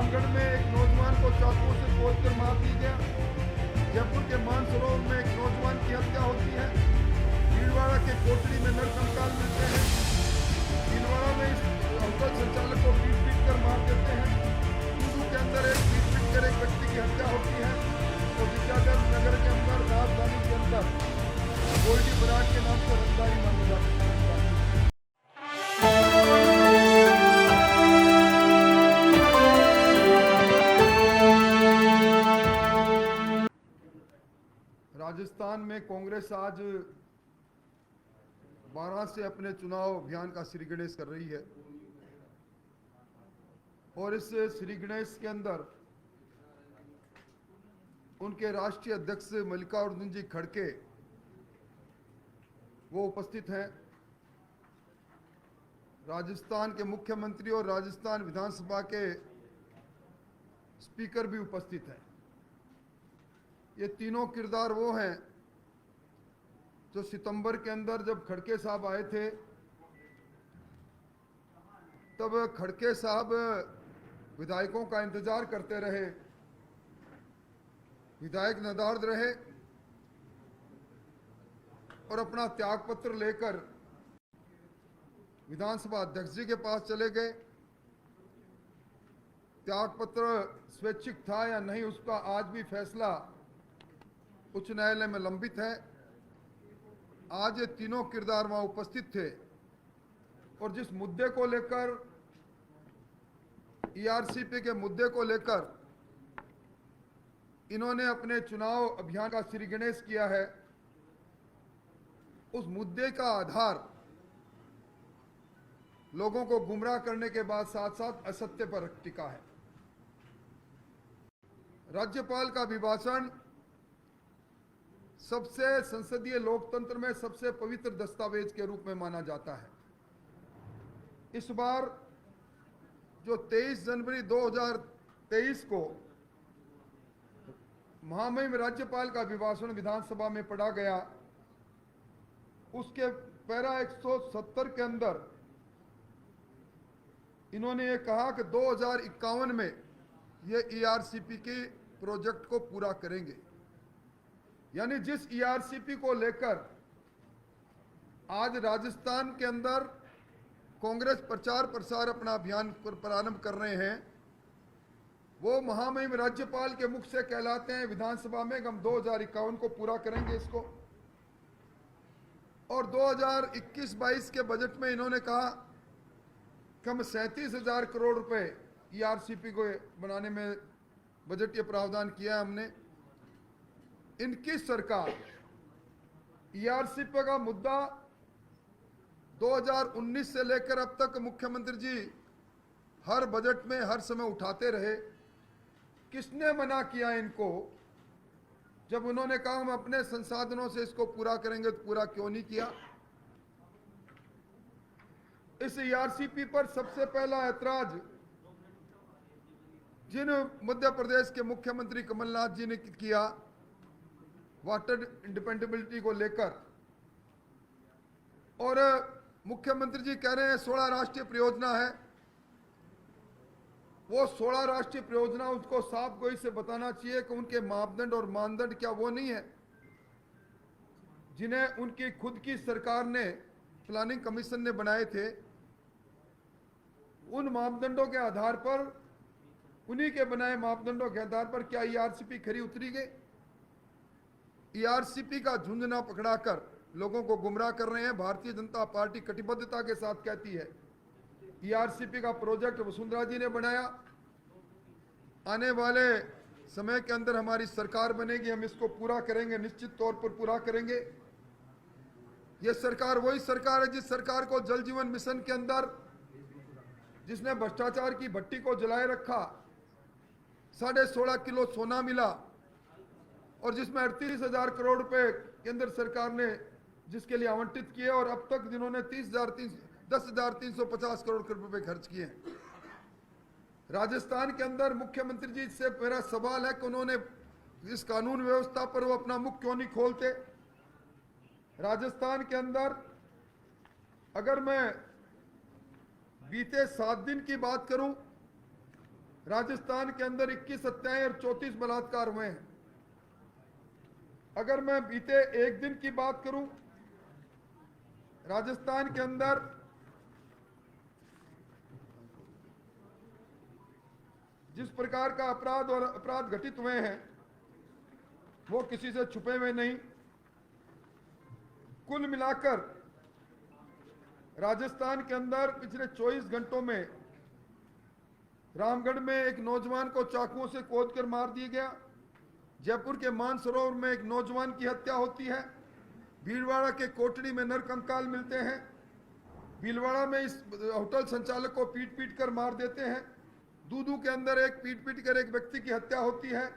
रामगढ़ में एक नौजवान को चाकू से खोदकर मार दिया गया। जयपुर के मानसरोवर में एक नौजवान की हत्या होती है। भीलवाड़ा के कोटड़ी में नरकंकाल मिलते हैं। भीलवाड़ा में इस होटल संचालक को पीट कर मार देते हैं। टूडू के अंदर एक पीट कर एक व्यक्ति की हत्या होती है। तो विद्याधर नगर के अंदर राजधानी के अंदर गोल्डी बराड़ के नाम से रंगदारी मानी जाती है। राजस्थान में कांग्रेस आज 12 से अपने चुनाव अभियान का श्री गणेश कर रही है और इस श्री गणेश के अंदर उनके राष्ट्रीय अध्यक्ष मल्लिकार्जुन जी खड़गे वो उपस्थित हैं। राजस्थान के मुख्यमंत्री और राजस्थान विधानसभा के स्पीकर भी उपस्थित हैं। ये तीनों किरदार वो हैं जो सितंबर के अंदर जब खड़गे साहब आए थे तब खड़गे साहब विधायकों का इंतजार करते रहे। विधायक नाराज रहे और अपना त्यागपत्र लेकर विधानसभा अध्यक्ष जी के पास चले गए। त्यागपत्र स्वैच्छिक था या नहीं उसका आज भी फैसला उच्च न्यायालय में लंबित है। आज ये तीनों किरदार वहां उपस्थित थे और जिस मुद्दे को लेकर ईआरसीपी के मुद्दे को लेकर इन्होंने अपने चुनाव अभियान का श्री गणेश किया है, उस मुद्दे का आधार लोगों को गुमराह करने के बाद साथ साथ असत्य पर टिका है। राज्यपाल का अभिभाषण सबसे संसदीय लोकतंत्र में सबसे पवित्र दस्तावेज के रूप में माना जाता है। इस बार जो 23 जनवरी 2023 को महामहिम राज्यपाल का अभिभाषण विधानसभा में पढ़ा गया, उसके पैरा 170 के अंदर इन्होंने ये कहा कि 2051 में ये ईआरसीपी के प्रोजेक्ट को पूरा करेंगे। यानी जिस ईआरसीपी को लेकर आज राजस्थान के अंदर कांग्रेस प्रचार प्रसार अपना अभियान प्रारंभ कर रहे हैं, वो महामहिम राज्यपाल के मुख से कहलाते हैं विधानसभा में हम 2051 को पूरा करेंगे इसको। और 2021-22 के बजट में इन्होंने कहा कि हम 37,000 करोड़ रुपए ईआरसीपी को बनाने में बजटीय प्रावधान किया है हमने। इनकी सरकार ईआरसीपी का मुद्दा 2019 से लेकर अब तक मुख्यमंत्री जी हर बजट में हर समय उठाते रहे। किसने मना किया इनको? जब उन्होंने कहा हम अपने संसाधनों से इसको पूरा करेंगे तो पूरा क्यों नहीं किया? इस ईआरसीपी पर सबसे पहला ऐतराज जिन मध्य प्रदेश के मुख्यमंत्री कमलनाथ जी ने किया वाटर इंडिपेंडेबिलिटी को लेकर, और मुख्यमंत्री जी कह रहे हैं 16 राष्ट्रीय परियोजना है। वो 16 राष्ट्रीय परियोजना उसको साफ गोई से बताना चाहिए कि उनके मापदंड और मानदंड क्या वो नहीं है जिन्हें उनकी खुद की सरकार ने प्लानिंग कमीशन ने बनाए थे। उन मापदंडों के आधार पर, उन्हीं के बनाए मापदंडों के आधार पर क्या ईआरसीपी खरी उतरी गई? ईआरसीपी का झुंझुना पकड़ाकर लोगों को गुमराह कर रहे हैं। भारतीय जनता पार्टी कटिबद्धता के साथ कहती है ईआरसीपी का प्रोजेक्ट वसुंधरा जी ने बनाया, आने वाले समय के अंदर हमारी सरकार बनेगी, हम इसको पूरा करेंगे, निश्चित तौर पर पूरा करेंगे। यह सरकार वही सरकार है जिस सरकार को जल जीवन मिशन के अंदर जिसने भ्रष्टाचार की भट्टी को जलाए रखा, 16.5 किलो सोना मिला और जिसमें 38,000 करोड़ रुपए केंद्र सरकार ने जिसके लिए आवंटित किए और अब तक जिन्होंने 10,350 करोड़ रुपए खर्च किए हैं। राजस्थान के अंदर मुख्यमंत्री जी से मेरा सवाल है कि उन्होंने इस कानून व्यवस्था पर वो अपना मुख क्यों नहीं खोलते? राजस्थान के अंदर अगर मैं बीते 7 दिन की बात करूं, राजस्थान के अंदर 21 हत्याएं और 34 बलात्कार हुए हैं। अगर मैं बीते एक दिन की बात करूं, राजस्थान के अंदर जिस प्रकार का अपराध घटित हुए हैं वो किसी से छुपे हुए नहीं। कुल मिलाकर राजस्थान के अंदर पिछले 24 घंटों में रामगढ़ में एक नौजवान को चाकुओं से कोदकर मार दिया गया। जयपुर के मानसरोवर में एक नौजवान की हत्या होती है। भीलवाड़ा के कोटड़ी में नरकंकाल मिलते हैं। भीलवाड़ा में इस होटल संचालक को पीट पीट कर मार देते हैं। दूदू के अंदर एक पीट पीट कर एक व्यक्ति की हत्या होती है।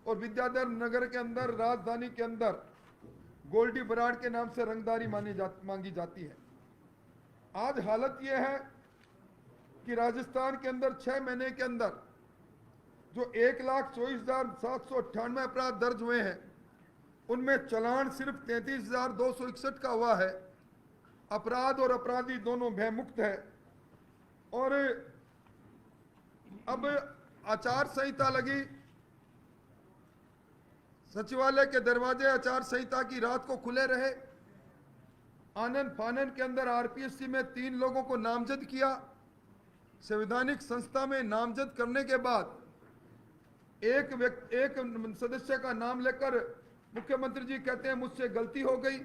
और विद्याधर नगर के अंदर, राजधानी के अंदर गोल्डी बराड़ के नाम से रंगदारी मांगी जाती है। आज हालत यह है कि राजस्थान के अंदर 6 महीने के अंदर जो 1,24,798 अपराध दर्ज हुए हैं, उनमें चालान सिर्फ 33,261 का हुआ है। अपराध और अपराधी दोनों भयमुक्त है। और अब आचार संहिता लगी, सचिवालय के दरवाजे आचार संहिता की रात को खुले रहे। आनंद फानन के अंदर आरपीएससी में 3 लोगों को नामजद किया। संवैधानिक संस्था में नामजद करने के बाद एक सदस्य का नाम लेकर मुख्यमंत्री जी कहते हैं मुझसे गलती हो गई।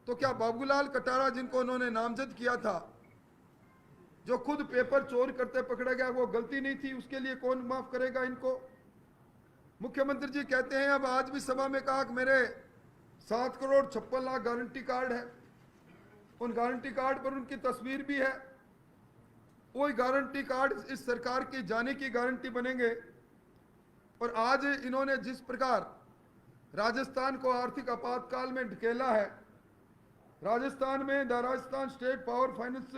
तो क्या बाबूलाल कटारा, जिनको उन्होंने नामजद किया था, जो खुद पेपर चोर करते पकड़ा गया, वो गलती नहीं थी? उसके लिए कौन माफ करेगा इनको? मुख्यमंत्री जी कहते हैं, अब आज भी सभा में कहा कि मेरे 7 करोड़ 56 लाख गारंटी कार्ड है। उन गारंटी कार्ड पर उनकी तस्वीर भी है। वही गारंटी कार्ड इस सरकार की जाने की गारंटी बनेंगे। और आज इन्होंने जिस प्रकार राजस्थान को आर्थिक आपातकाल में ढकेला है, राजस्थान में the Rajasthan state power finance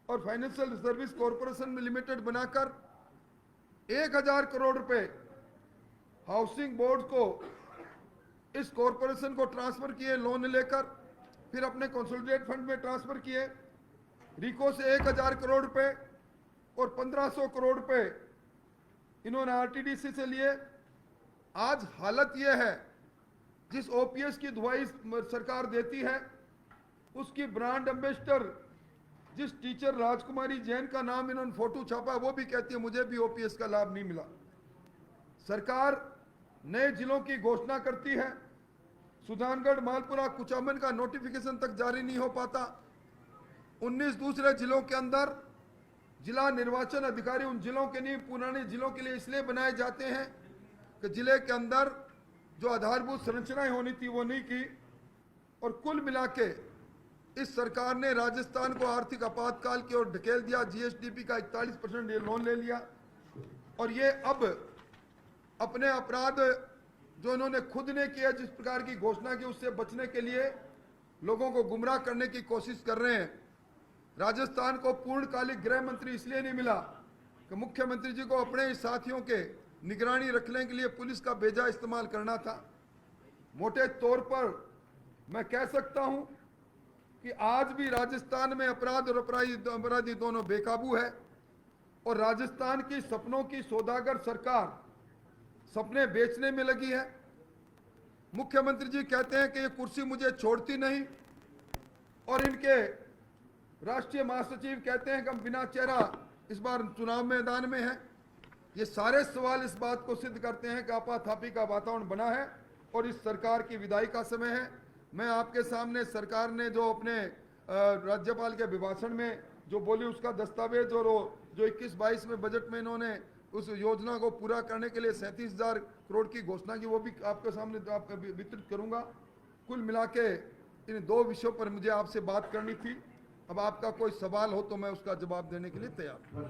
और फाइनेंशियल सर्विस कॉरपोरेशन लिमिटेड बनाकर 1,000 करोड़ रुपए हाउसिंग बोर्ड को, इस कॉरपोरेशन को ट्रांसफर किए लोन लेकर, फिर अपने कंसोलिडेट फंड में ट्रांसफर किए। रिको से 1,000 करोड़ रुपए और 1,500 करोड़ रुपए इन्होंने आरटीडीसी से लिए। आज हालत यह है, जिस ओपीएस की दुहाई सरकार देती है, उसकी ब्रांड एम्बेसडर जिस टीचर राजकुमारी जैन का नाम इन्होंने फोटो छापा, वो भी कहती है मुझे भी ओपीएस का लाभ नहीं मिला। सरकार नए जिलों की घोषणा करती है, सुजानगढ़, मालपुरा, कुचामन का नोटिफिकेशन तक जारी नहीं हो पाता। 19 दूसरे जिलों के अंदर जिला निर्वाचन अधिकारी उन जिलों के नहीं, पुराने जिलों के लिए इसलिए बनाए जाते हैं कि जिले के अंदर जो आधारभूत संरचनाएं होनी थी वो नहीं की। और कुल मिला के इस सरकार ने राजस्थान को आर्थिक आपातकाल की ओर ढकेल दिया। जीएसडीपी का 41% ये लोन ले लिया। और ये अब अपने अपराध जो इन्होंने खुद ने किया, जिस प्रकार की घोषणा की, उससे बचने के लिए लोगों को गुमराह करने की कोशिश कर रहे हैं। राजस्थान को पूर्णकालिक गृह मंत्री इसलिए नहीं मिला कि मुख्यमंत्री जी को अपने ही साथियों के निगरानी रखने के लिए पुलिस का बेजा इस्तेमाल करना था। मोटे तौर पर मैं कह सकता हूं कि आज भी राजस्थान में अपराध और अपराधी दोनों बेकाबू है। और राजस्थान की सपनों की सौदागर सरकार सपने बेचने में लगी है। मुख्यमंत्री जी कहते हैं कि ये कुर्सी मुझे छोड़ती नहीं, और इनके राष्ट्रीय महासचिव कहते हैं कि हम बिना चेहरा इस बार चुनाव मैदान में हैं। ये सारे सवाल इस बात को सिद्ध करते हैं कि आपाधापी का वातावरण बना है और इस सरकार की विदाई का समय है। मैं आपके सामने सरकार ने जो अपने राज्यपाल के अभिभाषण में जो बोली, उसका दस्तावेज, और जो 21-22 में बजट में इन्होंने उस योजना को पूरा करने के लिए 37,000 करोड़ की घोषणा की, वो भी आपके सामने वितरित करूंगा। कुल मिला के इन 2 विषयों पर मुझे आपसे बात करनी थी। अब आपका कोई सवाल हो तो मैं उसका जवाब देने के लिए तैयार हूं।